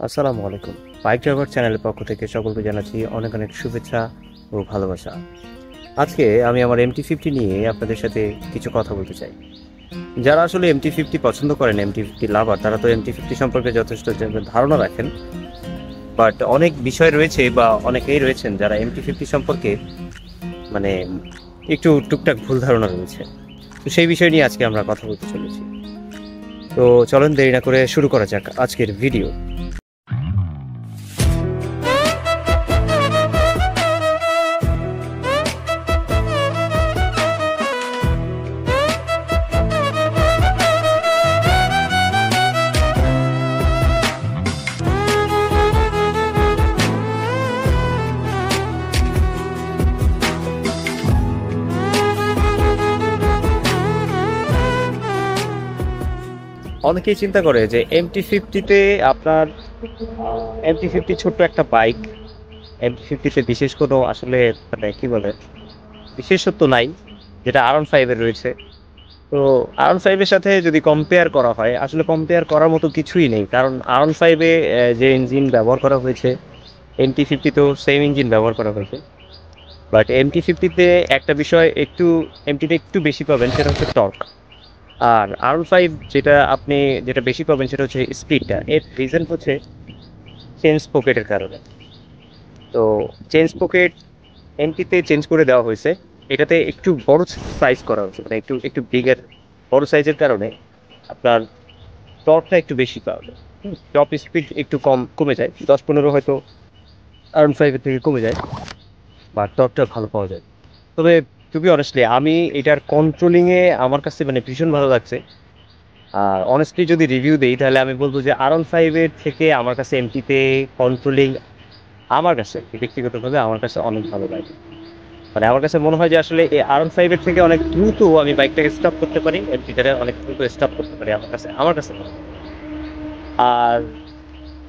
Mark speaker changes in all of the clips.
Speaker 1: আসসালামু আলাইকুম। Bike driver চ্যানেলের পক্ষ থেকে সকলকে জানাচ্ছি অনেক অনেক শুভেচ্ছা ও ভালোবাসা। আজকে আমি আমার MT-50 নিয়ে আপনাদের সাথে কিছু কথা বলতে চাই। যারা আসলে MT-50 পছন্দ করেন, MT-50 লাভার, তারা তো MT-50 সম্পর্কে যথেষ্ট ধারণা রাখেন। বাট অনেক বিষয় রয়েছে বা অনেকেই রয়েছেন যারা MT-50 সম্পর্কে মানে একটু টুকটাক ভুল ধারণা রয়েছে। তো সেই বিষয় নিয়ে আজকে আমরা কথা বলতে চলেছি। তো চলেন দেরি না করে শুরু করা যাক আজকের ভিডিও। অনেকেই চিন্তা করে যে MT-50-তে আপনার MT-50 ছোট্ট একটা বাইক, MT-50-তে বিশেষ কোনো আসলে মানে কি বলে বিশেষত্ব নাই, যেটা R15 এর রয়েছে। তো R15 এর সাথে যদি কম্পেয়ার করা হয়, আসলে কম্পেয়ার করার মতো কিছুই নেই, কারণ R15 এ যে ইঞ্জিন ব্যবহার করা হয়েছে, MT-50-তেও সেম ইঞ্জিন ব্যবহার করা হয়েছে। বাট MT-50-তে একটা বিষয় একটু, MT-তে একটু বেশি পাবেন, সেটা হচ্ছে টর্ক। আর R15 যেটা বেশি পাবেন সেটা হচ্ছে স্পিডটা। এর রিজন হচ্ছে চেঞ্জ পকেটের কারণে। তো চেঞ্জ পকেট এমটিতে চেঞ্জ করে দেওয়া হয়েছে, এটাতে একটু বড় সাইজ করা হয়েছে, মানে একটু একটু বিগের বড় সাইজের কারণে আপনার টর্কটা একটু বেশি পাওয়া যায়। টপ স্পিড একটু কমে যায়, 10-15 হয়তো R15 থেকে কমে যায়, বা টর্কটা ভালো পাওয়া যায়। তবে টু বি অনেস্টলি আমি এটার কন্ট্রোলিংয়ে আমার কাছে মানে ভীষণ ভালো লাগছে। আর অনেস্টলি যদি রিভিউ দেই তাহলে আমি বলবো যে R15 এর থেকে আমার কাছে এমটিতে কন্ট্রোলিং, আমার কাছে ব্যক্তিগতভাবে আমার কাছে অনেক ভালো লাগে। মানে আমার কাছে মনে হয় যে আসলে এই R15 এর থেকে অনেক দ্রুত আমি বাইকটাকে স্টপ করতে পারি, এমটিটারে অনেক দ্রুত স্টপ করতে পারি, আমার কাছে মনে হয়। আর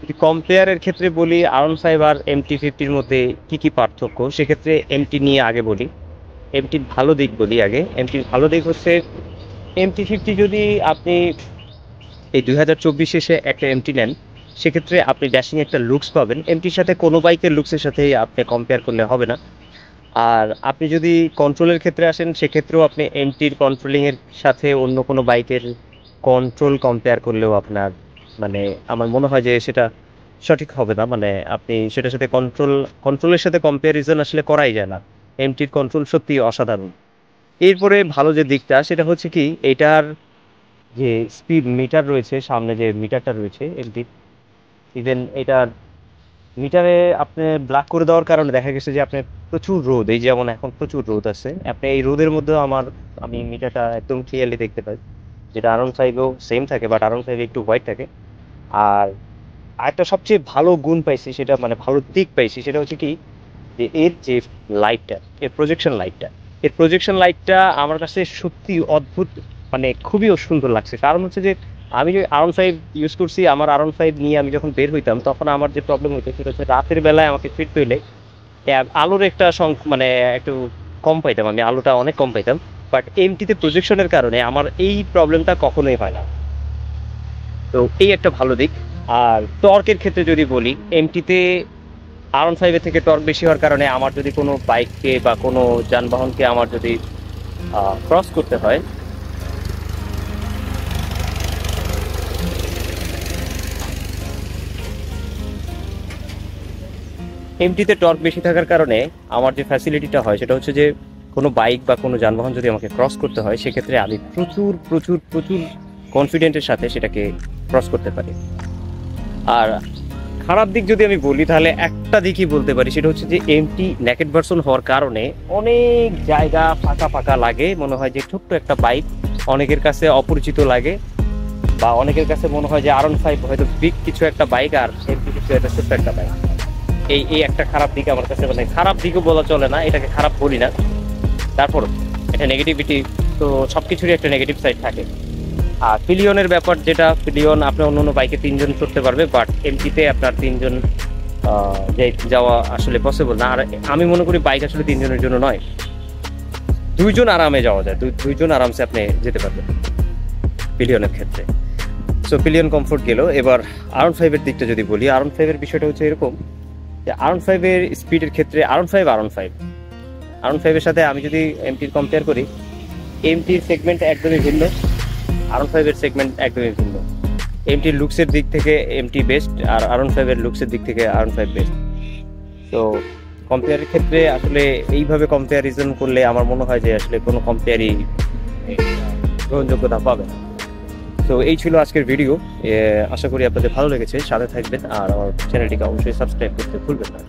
Speaker 1: যদি কম্পেয়ারের ক্ষেত্রে বলি R15 আর MT-50-র মধ্যে কি কি পার্থক্য, সেক্ষেত্রে এমটি নিয়ে আগে বলি। এমটির ভালো দিক বলি আগে। এমটির ভালো দিক হচ্ছে MT-50 যদি আপনি এই 2024 শেষে একটা এমটি নেন, সেক্ষেত্রে আপনি ড্যাশিং একটা লুকস পাবেন, এমটির সাথে কোনো বাইকের লুকসের সাথেই আপনি কম্পেয়ার করলে হবে না। আর আপনি যদি কন্ট্রোলের ক্ষেত্রে আসেন, সেক্ষেত্রেও আপনি এমটির কন্ট্রোলিংয়ের সাথে অন্য কোনো বাইকের কন্ট্রোল কম্পেয়ার করলেও আপনার মানে আমার মনে হয় যে সেটা সঠিক হবে না। মানে আপনি সেটার সাথে কন্ট্রোলের সাথে কম্প্যারিজন আসলে করাই যায় না। এমটির কন্ট্রোল সত্যি অসাধারণ। এরপরে ভালো যে দিকটা সেটা হচ্ছে কি, এটার যে স্পিড মিটার রয়েছে, সামনে যে মিটারটা রয়েছে এলটির, ইভেন এটার মিটারে আপনি ব্ল্যাক করে দেওয়ার কারণে দেখা গেছে যে আপনার প্রচুর রোদ, এই যেমন এখন প্রচুর রোদ আছে, আপনি এই রোদের মধ্যেও আমি মিটারটা একদম ক্লিয়ারলি দেখতে পাই, যেটা R15-এও সেম থাকে, বাট R15 একটু হোয়াইট থাকে। আর আরেকটা সবচেয়ে ভালো গুণ পাইছি, সেটা মানে ভালো দিক পাইছি, সেটা হচ্ছে কি, যে এর যে লাইটটা, এর প্রজেকশন লাইটটা আমার কাছে সত্যি অদ্ভুত, মানে খুবই সুন্দর লাগছে। কারণ হচ্ছে যে আমি যে R15 ইউজ করছি, আমার R15 নিয়ে আমি যখন বের হইতাম, তখন আমার যে প্রবলেম হতো সেটা হচ্ছে রাতের বেলায় আমাকে ফিরতে হইলে আলোর একটা মানে একটু কম পাইতাম, আমি আলোটা অনেক কম পাইতাম। বাট এমটিতে প্রজেকশনের কারণে আমার এই প্রবলেমটা কখনোই হয় না। তো এই একটা ভালো দিক। আর টর্কের ক্ষেত্রে যদি বলি, এমটিতে R15 এর থেকে টর্ক বেশি হওয়ার কারণে আমার যদি কোনো বাইককে বা কোনো যানবাহনকে আমার যদি ক্রস করতে হয়, এমটিতে টর্ক বেশি থাকার কারণে আমার যে ফ্যাসিলিটিটা হয় সেটা হচ্ছে যে কোনো বাইক বা কোনো যানবাহন যদি আমাকে ক্রস করতে হয়, সেক্ষেত্রে আমি প্রচুর প্রচুর প্রচুর কনফিডেন্টের সাথে সেটাকে ক্রস করতে পারি। আর খারাপ দিক যদি আমি বলি, তাহলে একটা দিকই বলতে পারি, সেটা হচ্ছে যে এমটি নেকেড ভার্সন হওয়ার কারণে অনেক জায়গা ফাঁকা ফাঁকা লাগে, মনে হয় যে ছোট্ট একটা বাইক, অনেকের কাছে অপরিচিত লাগে, বা অনেকের কাছে মনে হয় যে R15 হয়তো বিগ কিছু একটা বাইক আর এমটি কিছু একটা ছোট্ট একটা বাইক। এই একটা খারাপ দিক আমার কাছে, মানে খারাপ দিকও বলা চলে না, এটাকে খারাপ বলি না, তারপর এটা নেগেটিভিটি। তো সবকিছুরই একটা নেগেটিভ সাইড থাকে। আর পিলিয়নের ব্যাপার, যেটা পিলিয়ন আপনার অন্য অন্য বাইকে 3 জন চড়তে পারবে, বাট এমটিতে আপনার 3 জন যাওয়া আসলে পসিবল না। আর আমি মনে করি বাইক আসলে 3 জনের জন্য নয়, 2 জন আরামে যাওয়া যায়, 2 জন আরামসে আপনি যেতে পারবেন পিলিয়নের ক্ষেত্রে। সো পিলিয়ন কমফোর্ট গেল। এবার R15-এর দিকটা যদি বলি, R15-এর বিষয়টা হচ্ছে এরকম যে R15-এর স্পিডের ক্ষেত্রে R15-এর সাথে আমি যদি এমটির কম্পেয়ার করি, এমটির সেগমেন্ট একদমই ভিন্ন, R15-এর সেগমেন্ট একদমই ভিন্ন। এমটির লুকসের দিক থেকে এমটি বেস্ট, আর R15-এর লুকসের দিক থেকে R15 বেস্ট। তো কম্পেয়ারের ক্ষেত্রে আসলে এইভাবে কম্পেয়ারিজন করলে আমার মনে হয় যে আসলে কোনো কম্পেয়ারই গ্রহণযোগ্যতা পাবে না। তো এই ছিল আজকের ভিডিও। আশা করি আপনাদের ভালো লেগেছে। সাথে থাকবেন আর আমার চ্যানেলটিকে অবশ্যই সাবস্ক্রাইব করতে ভুলবেন না।